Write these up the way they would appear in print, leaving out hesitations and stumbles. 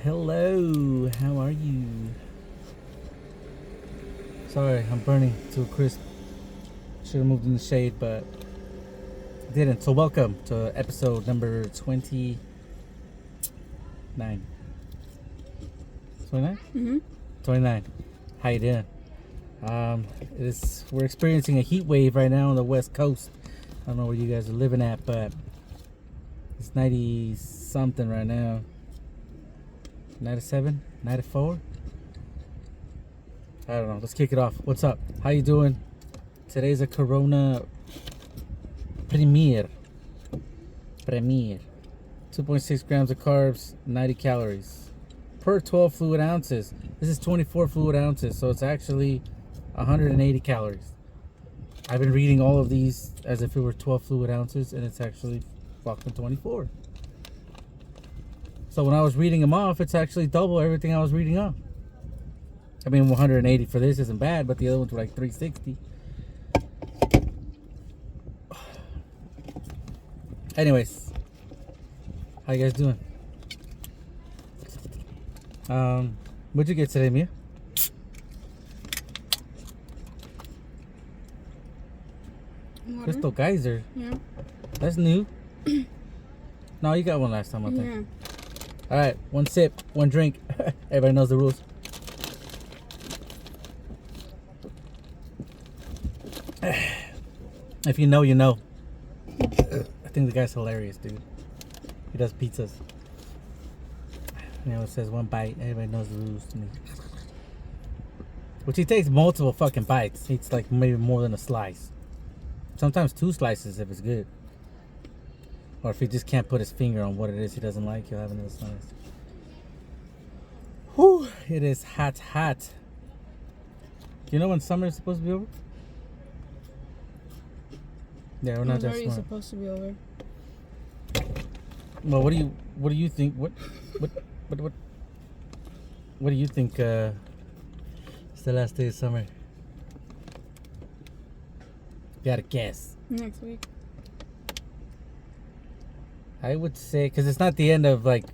Hello, how are you? Sorry, I'm burning to a crisp. Should have moved in the shade, but didn't. So welcome to episode number 29. 29? Mm-hmm. 29. How you doing? We're experiencing a heat wave right now on the west coast. I don't know where you guys are living at, but it's 90 something right now. 97? 94? I don't know. Let's kick it off. What's up? How you doing? Today's a Corona Premier. 2.6 grams of carbs, 90 calories. Per 12 fluid ounces. This is 24 fluid ounces, so it's actually 180 calories. I've been reading all of these as if it were 12 fluid ounces, and it's actually fucking 24. So when I was reading them off, it's actually double everything I was reading off. I mean, 180 for this isn't bad, but the other ones were like 360. Anyways, how you guys doing? What'd you get today, Mia? Water? Crystal Geyser. Yeah. That's new. No, you got one last time, I think. Yeah. All right, one sip, one drink. Everybody knows the rules. If you know, you know. I think the guy's hilarious, dude. He does pizzas. You know, it says one bite. Everybody knows the rules to me. Which he takes multiple fucking bites. He eats like maybe more than a slice. Sometimes 2 slices if it's good. Or if he just can't put his finger on what it is he doesn't like, he'll have another slice. Whew, it is hot. You know when summer is supposed to be over? Yeah, we're not that It's already smart. supposed to be over. Well, what do you think? What do you think? It's the last day of summer. Gotta guess. Next week. I would say because it's not the end of like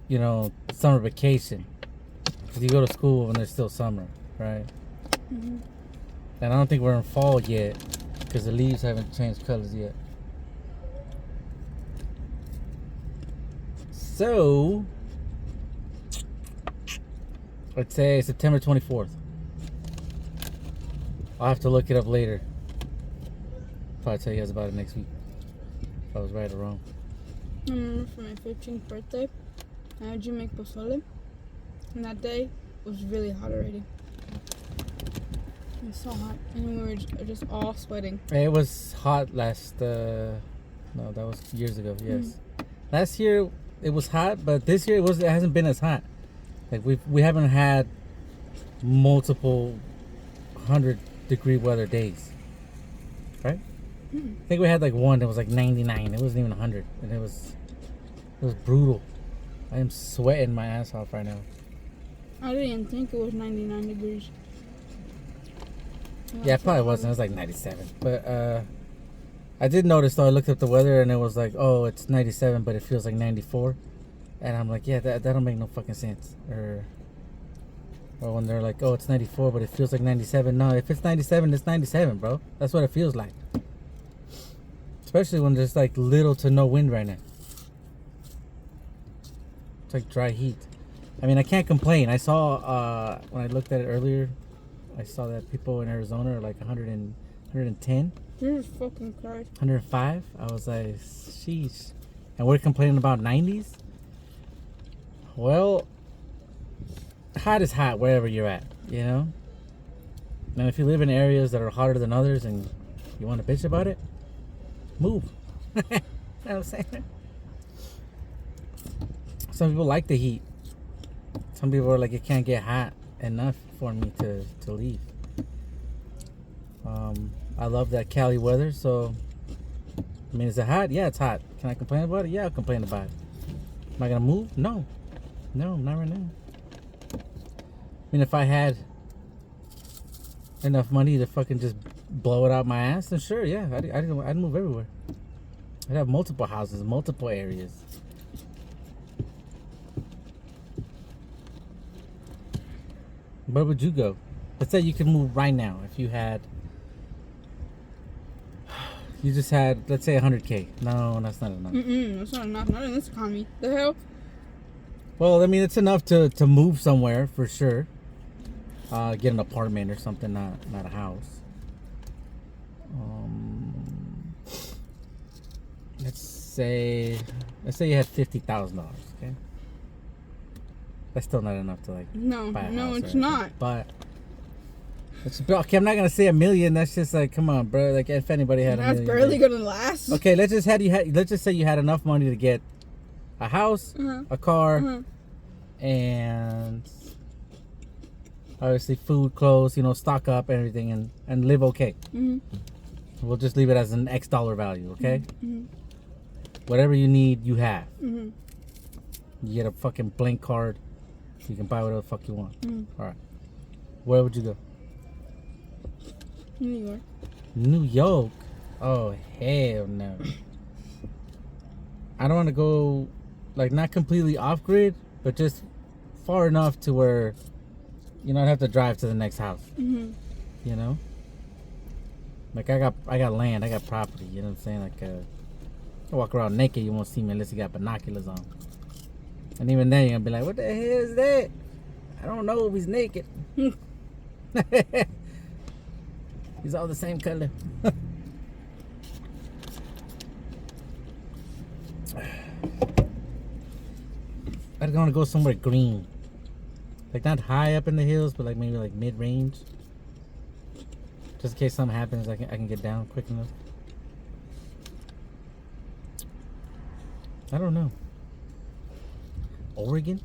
summer vacation. Because you go to school when there's still summer, right? Mm-hmm. And I don't think we're in fall yet because the leaves haven't changed colors yet. So, I'd say September 24th. I'll have to look it up later. Probably tell you guys about it next week. If I was right or wrong. I remember for my 15th birthday, I had you make pozole. And that day was really hot already. It was so hot. And we were just all sweating. It was hot last, no, that was years ago, yes. Last year, it was hot, but this year it hasn't been as hot. Like, we haven't had multiple 100-degree weather days. Right? I think we had like one that was like 99. It wasn't even 100. And it was brutal. I am sweating my ass off right now. I didn't even think it was 99 degrees. Yeah, it probably wasn't. It was like 97. But I did notice though. I looked up the weather and it was like, oh, it's 97, but it feels like 94. And I'm like, yeah, that don't make no fucking sense. Or when they're like, oh, it's 94, but it feels like 97. No, if it's 97, it's 97, bro. That's what it feels like. Especially when there's like little to no wind right now. It's like dry heat. I mean, I can't complain. I saw when I looked at it earlier, I saw that people in Arizona are like 110. Jesus fucking Christ. 105. I was like, sheesh. And we're complaining about 90s? Well, hot is hot wherever you're at, you know? And if you live in areas that are hotter than others and you want to bitch about it, move. You know what I'm saying? Some people like the heat. Some people are like, it can't get hot enough for me to leave. I love that Cali weather, so I mean, is it hot? Yeah, it's hot. Can I complain about it? Yeah, I'll complain about it. Am I gonna move? No, not right now. I mean, if I had enough money to fucking just blow it out my ass, then sure, yeah, I'd move everywhere. I'd have multiple houses, multiple areas. Where would you go? Let's say you could move right now. If you just had, let's say 100K. No, that's not enough. That's not enough. Not in this economy. The hell? Well, I mean, it's enough to move somewhere for sure. Get an apartment or something, not a house. Let's say you had $50,000. Okay, that's still not enough to like. No, buy a house it's or not. anything. But okay, I'm not gonna say $1 million. That's just like, come on, bro. Like, if anybody had $1 million, that's barely gonna last. Okay, let's just say you had enough money to get a house, a car, and obviously food, clothes. Stock up everything and live okay. We'll just leave it as an X dollar value, okay? Whatever you need, you have. You get a fucking blank card. You can buy whatever the fuck you want. All right. Where would you go? New York. New York? Oh, hell no. I don't want to go, like, not completely off grid, but just far enough to where, I'd have to drive to the next house. Like, I got land, I got property, you know what I'm saying? Like, I walk around naked, you won't see me unless you got binoculars on. And even then, you're gonna be like, what the hell is that? I don't know if he's naked. He's all the same color. I'd want to go somewhere green. Like, not high up in the hills, but like maybe like mid-range. Just in case something happens, I can get down quick enough. I don't know. Oregon?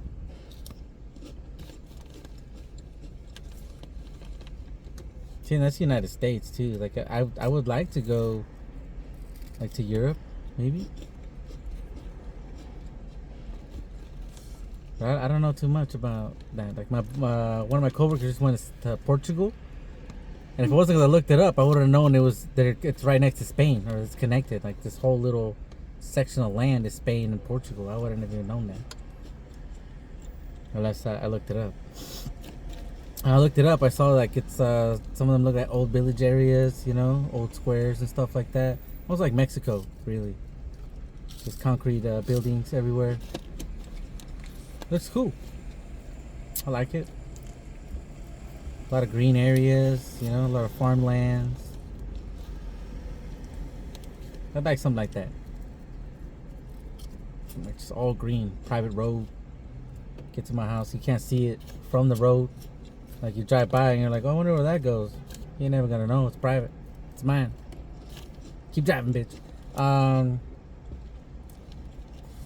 See, that's United States too. Like, I would like to go, like, to Europe, maybe. But I don't know too much about that. Like, my one of my coworkers just went to Portugal, and if it wasn't 'cause I looked it up, I would have known it's right next to Spain, or it's connected. Like, this whole little section of land is Spain and Portugal. I wouldn't have even known that unless I looked it up. I looked it up. I saw like it's some of them look like old village areas, old squares and stuff like that. Almost like Mexico, really. Just concrete buildings everywhere. Looks cool. I like it. A lot of green areas, a lot of farmlands. I'd like something like that. Like, just all green, private road. Get to my house, you can't see it from the road. Like, you drive by and you're like, oh, I wonder where that goes. You're never gonna know. It's private. It's mine. Keep driving, bitch.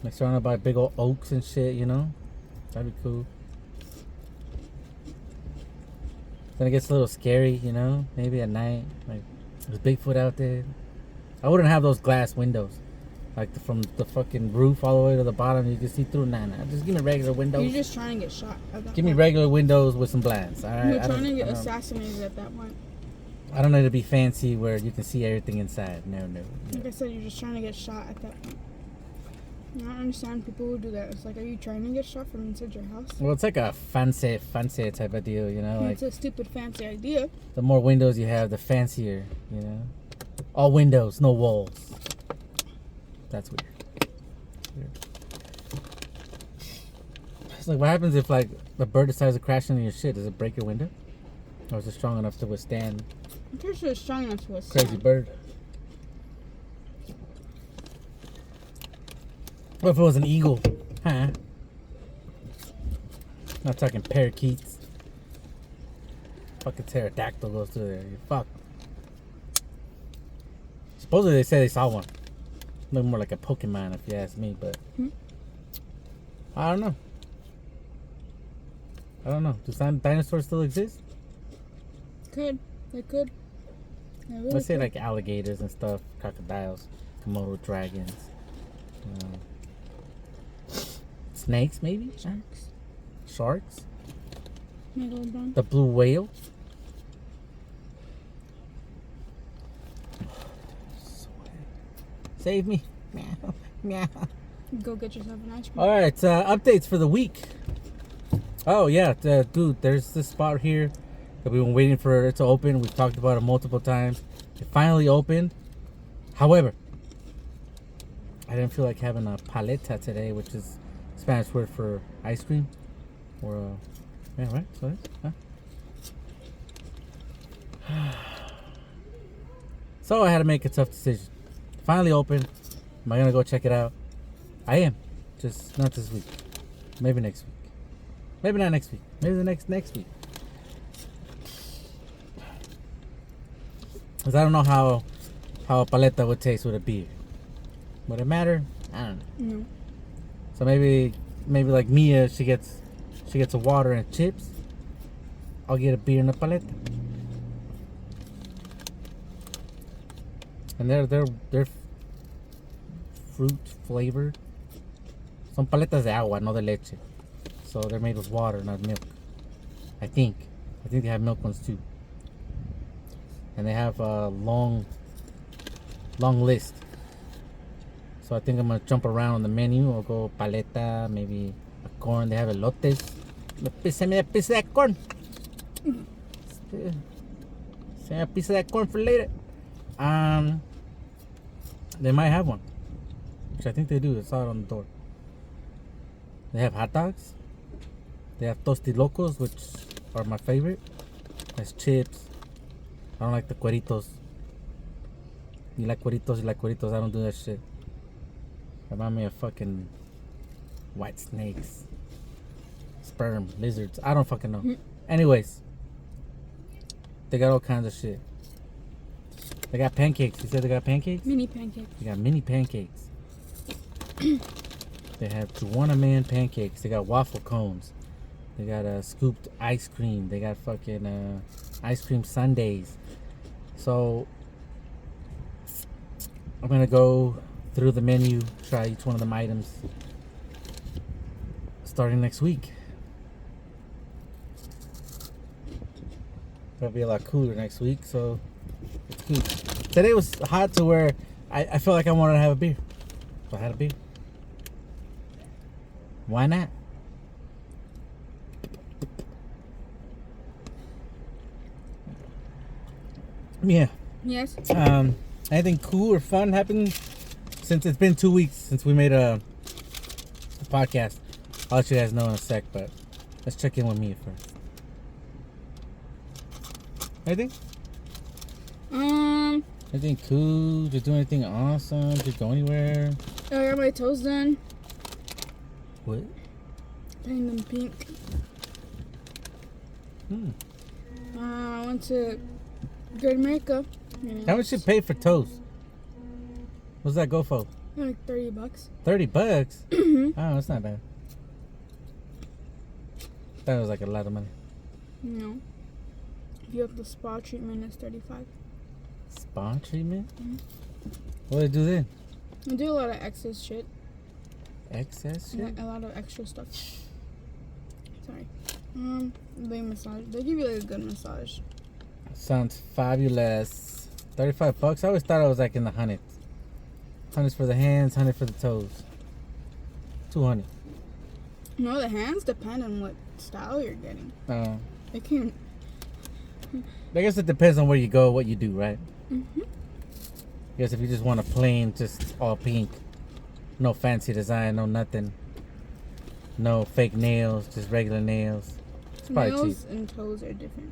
Like, surrounded by big old oaks and shit, That'd be cool. Then it gets a little scary, maybe at night. Like, there's Bigfoot out there. I wouldn't have those glass windows. Like, from the fucking roof all the way to the bottom, you can see through. Nah. Just give me regular windows. You're just trying to get shot at that Give me regular windows with some blinds, alright? You're trying to get assassinated at that point. I don't need to be fancy where you can see everything inside. No. Like I said, you're just trying to get shot at that point. I don't understand people who do that. It's like, are you trying to get shot from inside your house? Well, it's like a fancy type of deal, Like, it's a stupid fancy idea. The more windows you have, the fancier, All windows, no walls. That's weird. It's like, what happens if, like, the bird decides to crash into your shit? Does it break your window? Or is it strong enough to withstand? I'm pretty sure it's strong enough to withstand. Crazy bird. What if it was an eagle? Huh? Not talking parakeets. Fucking pterodactyl goes through there. You're fucked. Supposedly they say they saw one. Look more like a Pokemon if you ask me, but I don't know. Do dinosaurs still exist? They could. Really Let's say like alligators and stuff, crocodiles, Komodo dragons, snakes maybe? Sharks? Megalodon. The blue whale? Save me. Meow. Go get yourself an ice cream. Alright, updates for the week. Oh yeah, dude. There's this spot here that we've been waiting for it to open. We've talked about it multiple times. It finally opened. However, I didn't feel like having a paleta today, which is Spanish word for ice cream. Or yeah, right. So huh? So I had to make a tough decision. Finally open. Am I gonna go check it out? I am. Just not this week. Maybe next week. Maybe not next week. Maybe the next week. Cause I don't know how a paleta would taste with a beer. Would it matter? I don't know. No. So maybe like Mia, she gets a water and chips. I'll get a beer and a paleta. And they're fruit flavored. Son paletas de agua, no de leche. So they're made with water, not milk. I think they have milk ones too. And they have a long list. So I think I'm gonna jump around on the menu. I'll go paleta, maybe a corn. They have elotes. Send me a piece of that corn. Send me a piece of that corn for later. They might have one, which I think they do. I saw it on the door. They have hot dogs. They have tostilocos, which are my favorite. There's chips. I don't like the cueritos. You like cueritos, I don't do that shit. Remind me of fucking white snakes, sperm, lizards. I don't fucking know. Anyways, they got all kinds of shit. They got pancakes. You said they got pancakes? Mini pancakes. They got mini pancakes. They have Juana Man pancakes. They got waffle cones. They got scooped ice cream. They got fucking ice cream sundaes. So I'm gonna go through the menu, try each one of them items starting next week. It'll be a lot cooler next week, so it's good. Today was hot to where I felt like I wanted to have a beer. So I had a beer. Why not? Yeah. Yes. Anything cool or fun happened since it's been 2 weeks since we made a podcast? I'll let you guys know in a sec, but let's check in with me first. Anything? Anything cool? Did you do anything awesome? Did you go anywhere? I got my toes done. What? Painting them pink. I went to Good America. How much you pay for toes? What's that go for? Like $30. $30? Mhm. Oh, that's not bad. That was like a lot of money. No. If you have the spa treatment, it's $35. Spa treatment? Mhm. What do they do then? I do a lot of excess shit. Excess shit? A lot of extra stuff. Sorry. They massage. They give you like a good massage. Sounds fabulous. $35? I always thought I was like in the hundreds. $100 for the hands, $100 for the toes. $200. No, the hands depend on what style you're getting. Oh. They can. I guess it depends on where you go, what you do, right? Mhm. I guess if you just want a plain, just all pink, no fancy design, no nothing, no fake nails, just regular nails. It's probably Nails cheap. and toes are different.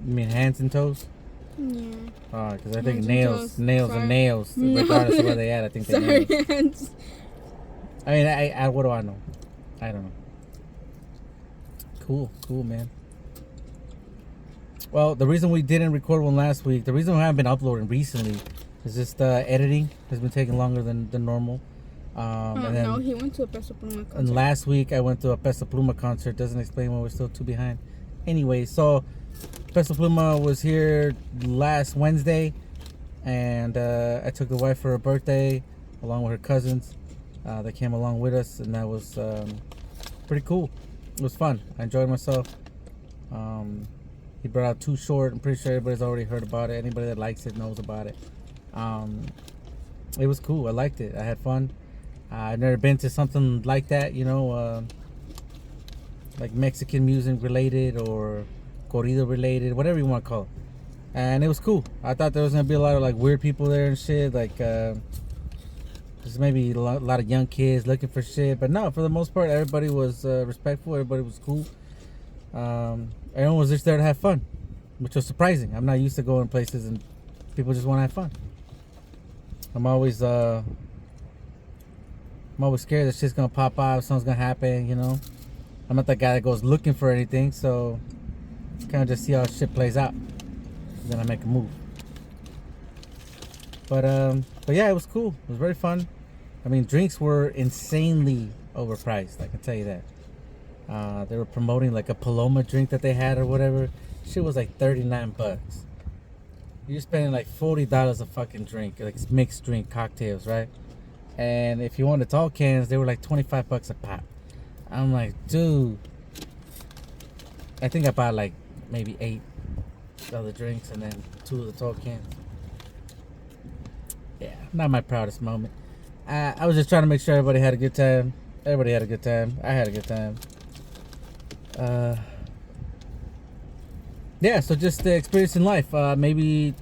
You mean hands and toes? Yeah. Oh, because I think Hands and nails toes. and Sorry. nails, regardless of where they at, I think they're Sorry, nails. hands. I mean, I what do I know? I don't know. Cool, man. Well, the reason we didn't record one last week, the reason we haven't been uploading recently is just editing has been taking longer than normal. And then, No, he went to a Peso Pluma concert. and last week I went to a Peso Pluma concert. Doesn't explain why we're still 2 behind. Anyway, so Peso Pluma was here last Wednesday, and I took the wife for her birthday along with her cousins. They came along with us, and that was pretty cool. It was fun. I enjoyed myself. He brought out Too Short. I'm pretty sure everybody's already heard about it. Anybody that likes it knows about it. It was cool. I liked it. I had fun. I've never been to something like that, you know, like Mexican music related or corrido related, whatever you want to call it. And it was cool. I thought there was gonna be a lot of like weird people there and shit, like just maybe a lot of young kids looking for shit. But no, for the most part, everybody was respectful. Everybody was cool. Everyone was just there to have fun, which was surprising. I'm not used to going places and people just want to have fun. I'm always scared that shit's gonna pop off, something's gonna happen, you know. I'm not that guy that goes looking for anything, so kind of just see how shit plays out. Then I make a move. But yeah, it was cool. It was very fun. I mean, drinks were insanely overpriced. I can tell you that. They were promoting like a Paloma drink that they had or whatever. Shit was like $39. You're spending like $40 a fucking drink, like mixed drink cocktails, right? And if you wanted tall cans, they were like $25 a pop. I'm like, dude. I think I bought like maybe 8 other drinks and then 2 of the tall cans. Yeah, not my proudest moment. I was just trying to make sure everybody had a good time. Everybody had a good time. I had a good time. Yeah, so just the experience in life. Maybe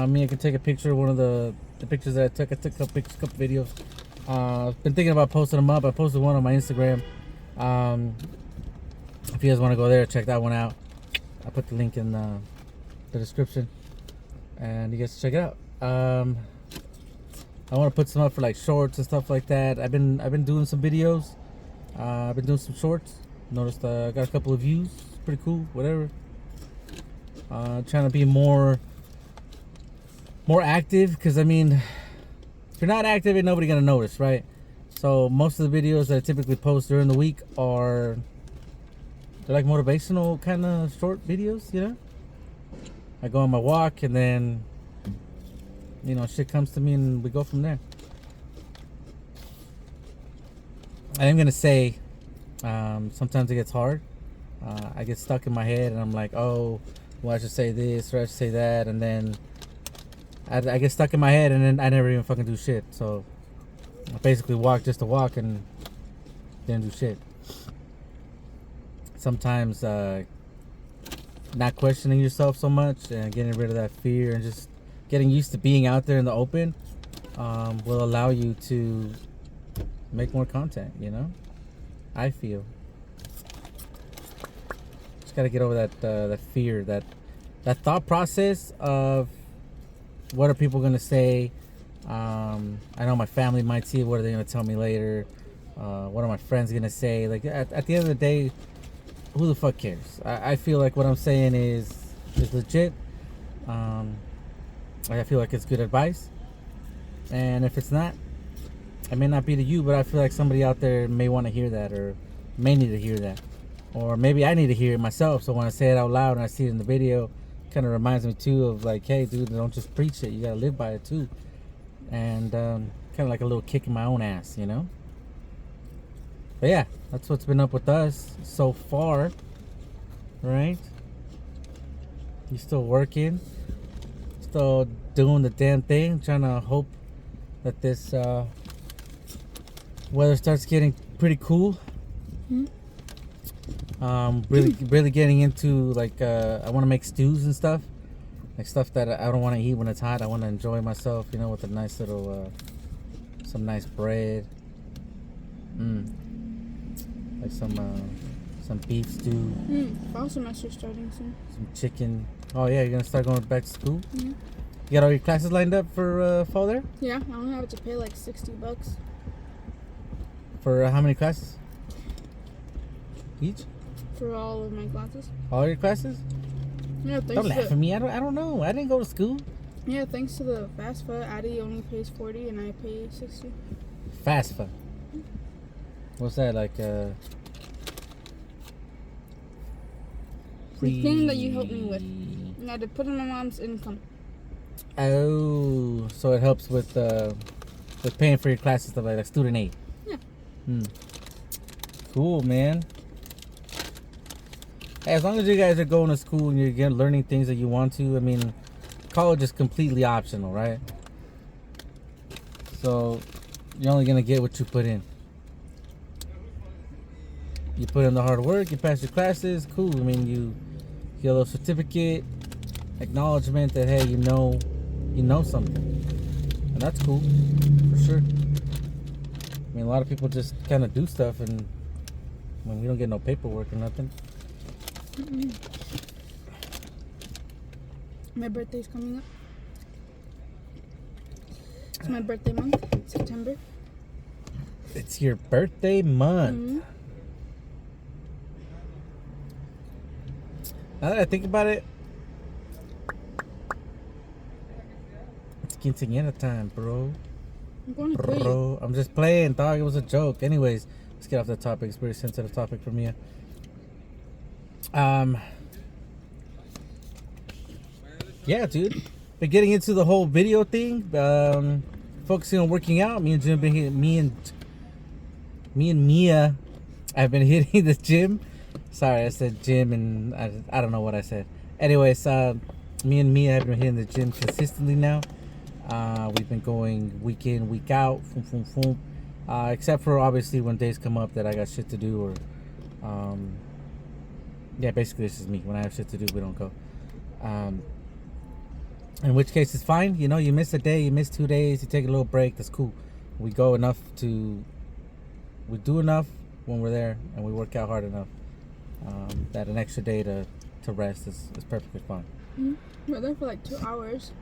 me, I can take a picture of one of the pictures that I took. I took a couple videos. Been thinking about posting them up. I posted one on my Instagram. If you guys want to go there, check that one out. I put the link in the description, and you guys check it out. I want to put some up for like shorts and stuff like that. I've been doing some videos. I've been doing some shorts. Noticed I got a couple of views. Pretty cool. Whatever. Trying to be more active, because I mean, if you're not active, ain't nobody gonna notice, right? So most of the videos that I typically post during the week they're like motivational kind of short videos, you know. I go on my walk and then, you know, shit comes to me and we go from there. I am gonna say, sometimes it gets hard. I get stuck in my head and I'm like, oh, well, I should say this or I should say that, and then I get stuck in my head and then I never even fucking do shit. So I basically walk just to walk and didn't do shit. Sometimes not questioning yourself so much and getting rid of that fear and just getting used to being out there in the open will allow you to make more content, you know? I feel. Just gotta get over that fear, that thought process of what are people gonna say. I know my family might see it. What are they gonna tell me later? What are my friends gonna say? Like at the end of the day, who the fuck cares? I feel like what I'm saying is legit. I feel like it's good advice, and if it's not, it may not be to you, but I feel like somebody out there may want to hear that, or may need to hear that, or maybe I need to hear it myself. So when I say it out loud and I see it in the video, kind of reminds me too of like, hey, dude, don't just preach it. You gotta live by it too, and kind of like a little kick in my own ass, you know. But yeah, that's what's been up with us so far, right? You still working, still doing the damn thing, trying to hope that this weather starts getting pretty cool. Really getting into like I want to make stews and stuff, like stuff that I don't want to eat when it's hot. I want to enjoy myself, you know, with a nice little some nice bread. Like some beef stew. Fall semester starting soon. Some chicken. Oh yeah, you're gonna start going back to school? Mm-hmm. You got all your classes lined up for fall there? Yeah, I only have to pay like $60 For how many classes? Each? for all of my classes. All your classes? Yeah, thanks Don't to laugh at me. I don't know. I didn't go to school. Yeah, thanks to the FAFSA, Addie only pays $40 and I pay $60. FAFSA. What's that like? The thing that you helped me with. I had to put in my mom's income. Oh, so it helps with paying for your classes, stuff like student aid. Yeah. Cool, man. Hey, as long as you guys are going to school and you're learning things that you want to, I mean, college is completely optional, right? So you're only gonna get what you put in. You put in the hard work. You pass your classes. Cool. I mean, you get a little certificate, acknowledgement that hey, you know something, and that's cool for sure. I mean, a lot of people just kind of do stuff, and when we don't get no paperwork or nothing. Mm-mm. My birthday's coming up. It's my birthday month, September. It's your birthday month. Mm-hmm. Now that I think about it, it's quinceañera time, bro. I'm going to kill you. Bro, I'm just playing, dog. It was a joke. Anyways, let's get off the topic. It's a very sensitive topic for me. Yeah, dude. Been getting into the whole video thing. Focusing on working out. Me and Jim been hitting, me and Mia. I've been hitting the gym. Sorry, I said gym and I don't know what I said. Anyways, me and Mia have been hitting the gym consistently now. We've been going week in, week out, except for obviously when days come up that I got shit to do, or yeah, basically this is me. When I have shit to do, we don't go. In which case it's fine. You know, you miss a day, you miss 2 days, you take a little break. That's cool. We do enough when we're there, and we work out hard enough that an extra day to rest is perfectly fine. Mm-hmm. We're there for like 2 hours.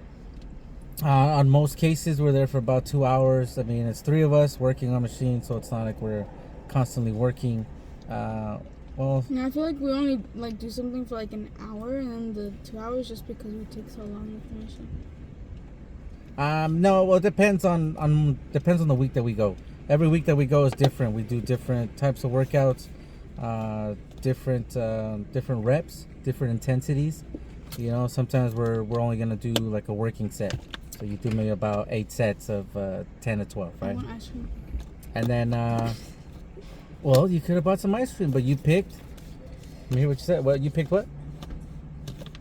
On most cases, we're there for about 2 hours. I mean, it's 3 of us working on machines, so it's not like we're constantly working. Well, Yeah, I feel like we only like do something for like an hour, and then the 2 hours just because we take so long with the machine. no. Well, it depends on the week that we go. Every week that we go is different. We do different types of workouts, different reps, different intensities. You know, sometimes we're only gonna do like a working set. So you do maybe about 8 sets of 10 to 12, right? I want ice cream. And then, well, you could have bought some ice cream, but you picked. Let me hear what you said. What you picked? What?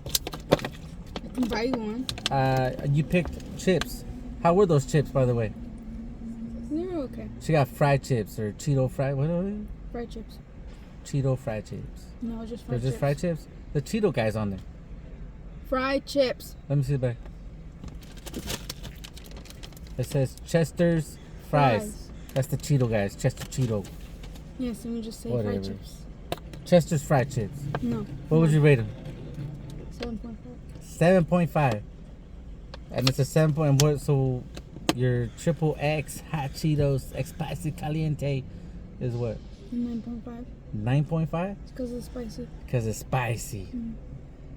I can buy you one. You picked chips. How were those chips, by the way? They were okay. She got fried chips or Cheeto fried. What are they? Fried chips. Cheeto fried chips. No, just fried They're chips. just fried chips. The Cheeto guy's on there. Fried chips. Let me see the back. It says Chester's fries. That's the Cheeto guys. Chester Cheeto. Yes, and you just say Whatever. fried chips. Chester's fried chips. No. What would you rate them? 7.5. 7.5. And it's a 7 point. What? So your triple X hot Cheetos X spicy caliente is what? 9.5. 9.5? It's because it's spicy. Because it's spicy. Mm.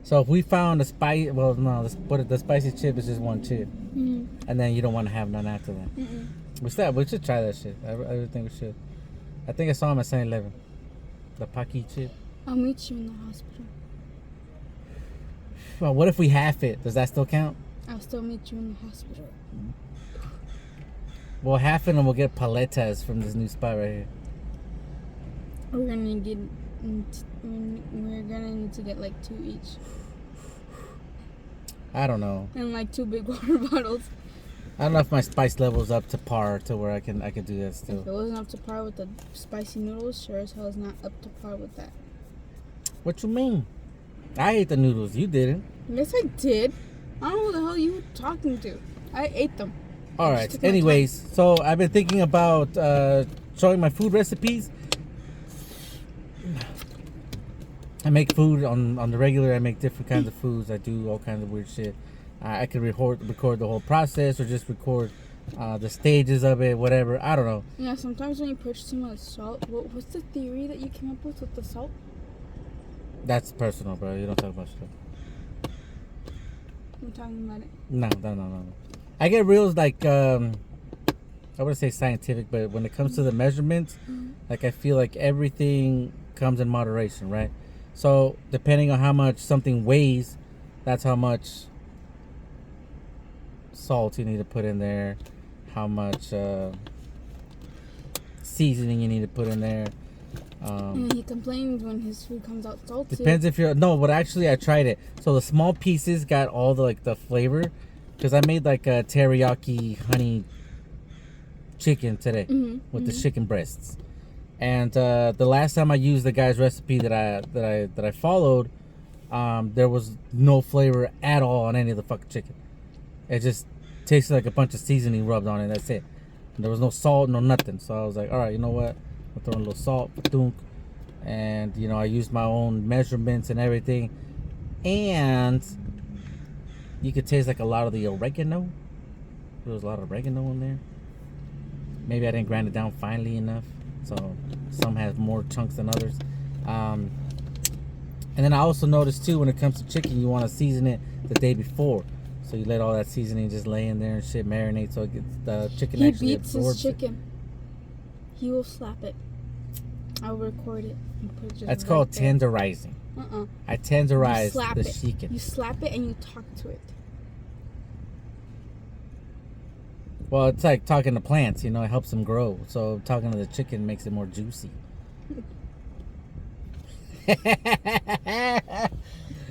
So if we found a spicy, well, no, the spicy chip is just one chip, Mm. and then you don't want to have none after that. Mm-mm. What's that? We should try that shit. I really think we should. I think I saw him at 7-Eleven. The Paki chip. I'll meet you in the hospital. Well, what if we half it? Does that still count? I'll still meet you in the hospital. Well, half it and we'll get paletas from this new spot right here. We're gonna need to get like 2 each. I don't know. And like 2 big water bottles. I don't know if my spice level's up to par to where I can do that If still. it wasn't up to par with the spicy noodles, sure as hell is not up to par with that. What you mean? I ate the noodles. You didn't. Yes, I did. I don't know who the hell you were talking to. I ate them. All Just right. took my Anyways, so I've been thinking about showing my food recipes. I make food on the regular. I make different kinds of foods. I do all kinds of weird shit. I could record the whole process or just record the stages of it, whatever. I don't know. Yeah, sometimes when you put too much salt, what's the theory that you came up with the salt? That's personal, bro. You don't talk about stuff. I'm talking about it. No. I get reels like I wouldn't say scientific, but when it comes to the measurements, like I feel like everything comes in moderation, right? So depending on how much something weighs, that's how much salt you need to put in there, how much seasoning you need to put in there. And he complains when his food comes out salty. Depends if you're but actually I tried it. So the small pieces got all the flavor, because I made like a teriyaki honey chicken today with the chicken breasts, And the last time I used the guy's recipe that I followed, there was no flavor at all on any of the fucking chicken. It just tasted like a bunch of seasoning rubbed on it. That's it. There was no salt, no nothing. So I was like, all right, you know what? I'll throw in a little salt, dunk. And, you know, I used my own measurements and everything. And you could taste like a lot of the oregano. There was a lot of oregano in there. Maybe I didn't grind it down finely enough. So some has more chunks than others. And then I also noticed too, when it comes to chicken, you want to season it the day before. So you let all that seasoning just lay in there and shit marinate, so it gets the chicken He actually beats absorbs his chicken. He will slap it. I'll record it and put it just That's right called there. tenderizing. I You tenderize slap the it. chicken. You slap it and you talk to it. Well, it's like talking to plants, you know, it helps them grow. So talking to the chicken makes it more juicy.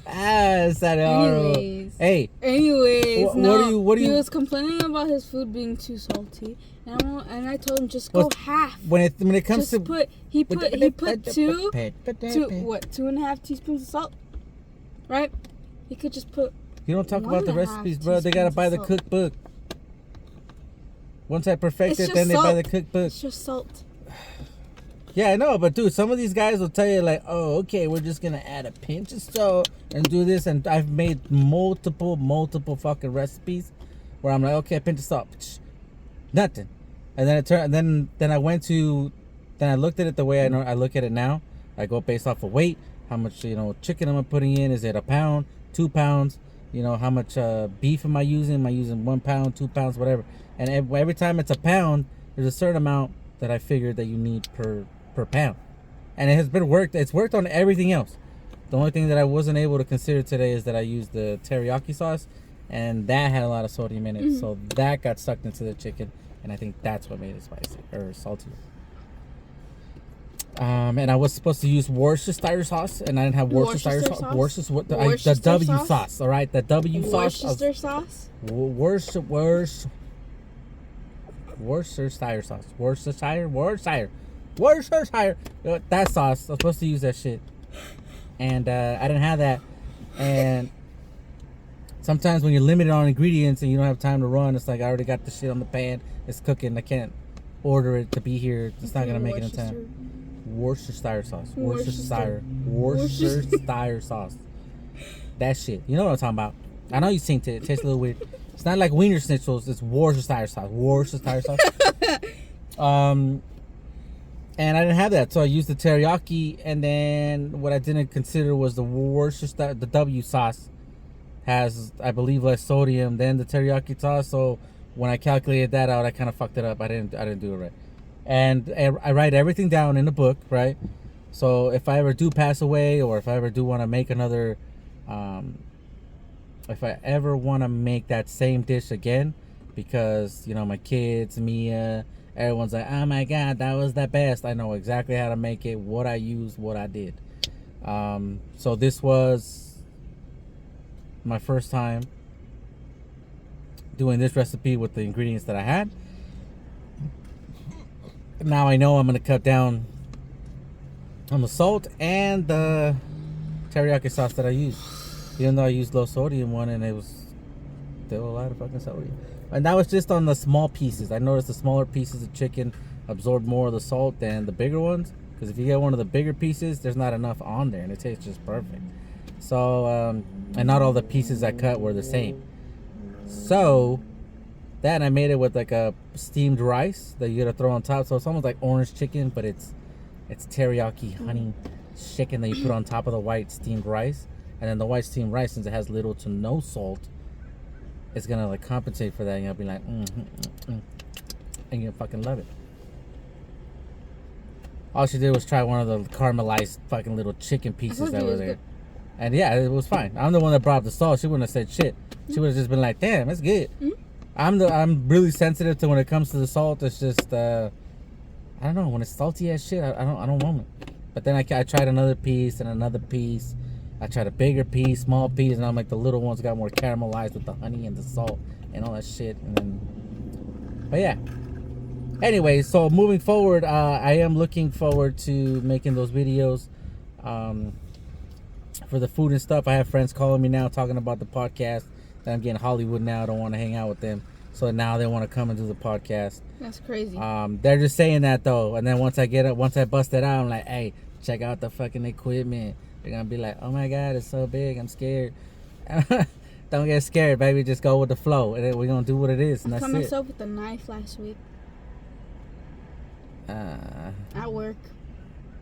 Anyways. Hey. Anyways, no. What do you? He was complaining about his food being too salty, and I told him just go half. When it comes just to he put 2.5 teaspoons of salt, right? He could just put. You don't talk about the recipes, bro. They gotta buy the cookbook. Once I perfect it, then they buy the cookbook. It's just salt. Yeah, I know, but dude, some of these guys will tell you like, oh, okay, we're just gonna add a pinch of salt and do this, and I've made multiple fucking recipes where I'm like, okay, a pinch of salt, nothing, and then it turned, then I went to, then I looked at it the way I look at it now. I go based off of weight, how much chicken am I putting in? Is it a pound, 2 pounds? How much beef am I using? Am I using 1 pound, 2 pounds, whatever? And every time it's a pound, there's a certain amount that I figured that you need per pound, and it has been worked. It's worked on everything else. The only thing that I wasn't able to consider today is that I used the teriyaki sauce, and that had a lot of sodium in it, so that got sucked into the chicken, and I think that's what made it spicy or salty. And I was supposed to use Worcestershire sauce, and I didn't have Worcestershire sauce. The W sauce. All right, the W sauce. Worcestershire sauce. Worcestershire sauce. Worcestershire. That sauce. I was supposed to use that shit, and I didn't have that. And sometimes when you're limited on ingredients and you don't have time to run, it's like I already got the shit on the pan. It's cooking. I can't order it to be here. It's not gonna make it in time. Worcestershire sauce. Worcestershire sauce. That shit. You know what I'm talking about. I know you've seen it. It tastes a little weird. It's not like Wiener Schnitzels. It's Worcestershire sauce. Worcestershire sauce. And I didn't have that, so I used the teriyaki. And then what I didn't consider was the Worcestershire. The W sauce has, I believe, less sodium than the teriyaki sauce. So when I calculated that out, I kind of fucked it up. I didn't do it right. And I write everything down in the book, right? So if I ever do pass away, or if I ever do want to make another, if I ever want to make that same dish again, because my kids, Mia, everyone's like, oh my god, that was the best. I know exactly how to make it, what I used, what I did. So this was my first time doing this recipe with the ingredients that I had. Now I know I'm going to cut down on the salt and the teriyaki sauce that I used. Even though I used low sodium one, and it was still a lot of fucking sodium. And that was just on the small pieces. I noticed the smaller pieces of chicken absorbed more of the salt than the bigger ones. Because if you get one of the bigger pieces, there's not enough on there, and it tastes just perfect. So, and not all the pieces I cut were the same. So, that, and I made it with like a steamed rice that you gotta throw on top. So it's almost like orange chicken, but it's teriyaki honey chicken that you put on top of the white steamed rice. And then the white steamed rice, since it has little to no salt, it's gonna like compensate for that, and you'll be like, and you'll fucking love it. All she did was try one of the caramelized fucking little chicken pieces that were there. Good. And yeah, it was fine. I'm the one that brought up the salt. She wouldn't have said shit. She would have just been like, damn, it's good. I'm really sensitive to when it comes to the salt. It's just I don't know, when it's salty as shit, I don't want it. But then I tried another piece and another piece. I tried a bigger piece, small piece, and I'm like, the little ones got more caramelized with the honey and the salt and all that shit. And then, but yeah. Anyway, so moving forward, I am looking forward to making those videos for the food and stuff. I have friends calling me now talking about the podcast. That I'm getting Hollywood now. I don't want to hang out with them. So now they want to come and do the podcast. That's crazy. They're just saying that though. And then once I bust it out, I'm like, hey, check out the fucking equipment. They're going to be like, oh my God, it's so big. I'm scared. Don't get scared, baby. Just go with the flow. And then we're going to do what it is. And I that's cut it. myself with a knife last week. At work.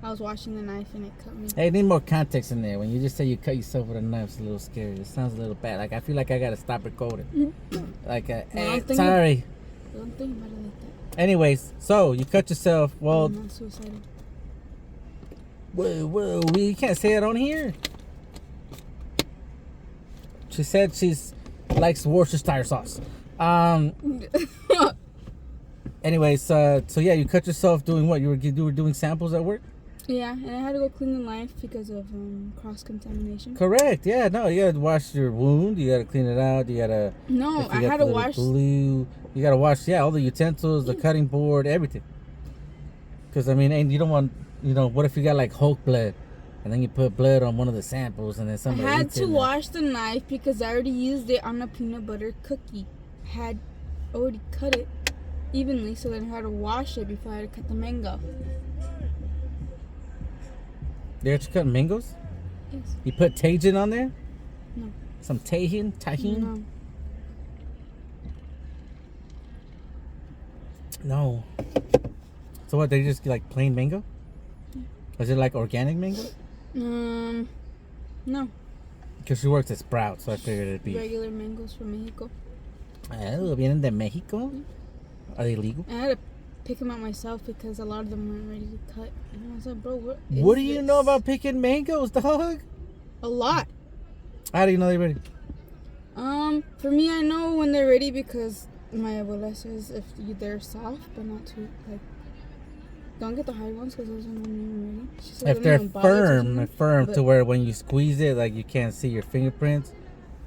I was washing the knife and it cut me. Hey, need more context in there. When you just say you cut yourself with a knife, it's a little scary. It sounds a little bad. Like, I feel like I got to stop recording. Like, sorry. Don't think about it like that. Anyways, so you cut yourself. Well, I'm not suicidal. whoa, you can't say it on here. She said she's likes Worcestershire sauce. Anyways, so yeah, you cut yourself doing what? You were doing samples at work? Yeah, and I had to go clean the knife because of cross-contamination. Correct. Yeah, no, you gotta wash your wound. You gotta clean it out. You gotta. No, I had to wash. Glue. You gotta wash. Yeah, all the utensils, the cutting board, everything. Because I mean, and you don't want. What if you got like Hulk blood, and then you put blood on one of the samples, and then somebody. I had to wash the knife because I already used it on a peanut butter cookie. I had already cut it evenly, so then I had to wash it before I had to cut the mango. They actually cut mangoes? Yes. You put Tajin on there? No. Some Tahin? No. So what, they just like plain mango? Is it like organic mango? No. Because she works at Sprout, so I figured it'd be... Regular mangoes from Mexico. Oh, vienen de Mexico? Are they legal? I had to pick them out myself because a lot of them weren't ready to cut. And I was like, bro, what do you know about picking mangoes, dog? A lot. How do you know they're ready? For me, I know when they're ready because my abuela says if they're soft but not too, like, don't get the hard ones because those aren't even ready. She said If they're firm to where when you squeeze it, like you can't see your fingerprints,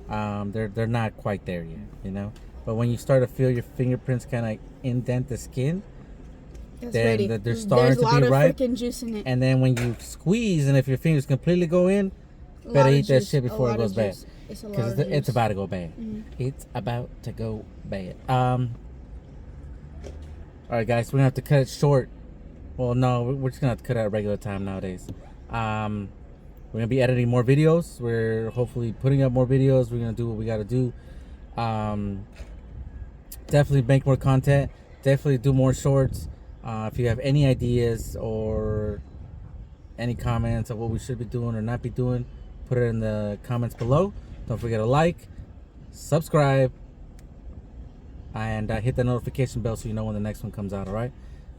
they're not quite there yet, But when you start to feel your fingerprints kind of like indent the skin, then they're starting to be ripe. Freaking juice in it. And then when you squeeze, and if your fingers completely go in, better eat that shit before it goes bad. Because it's about to go bad. Mm-hmm. It's about to go bad. All right, guys, we're gonna have to cut it short. Well, no, we're just gonna have to cut it at regular time nowadays. We're gonna be editing more videos. We're hopefully putting up more videos. We're gonna do what we gotta do. Definitely make more content. Definitely do more shorts. If you have any ideas or any comments of what we should be doing or not be doing, put it in the comments below. Don't forget to like, subscribe, and hit the notification bell so you know when the next one comes out. All right.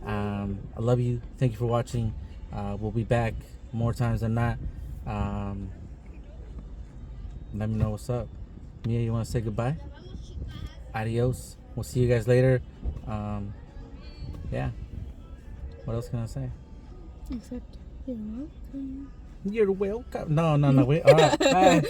I love you. Thank you for watching. We'll be back more times than not. Let me know what's up. Mia, you want to say goodbye? Adios. We'll see you guys later. Yeah. What else can I say? Except, you're welcome. You're welcome. No. Wait. All right. Bye.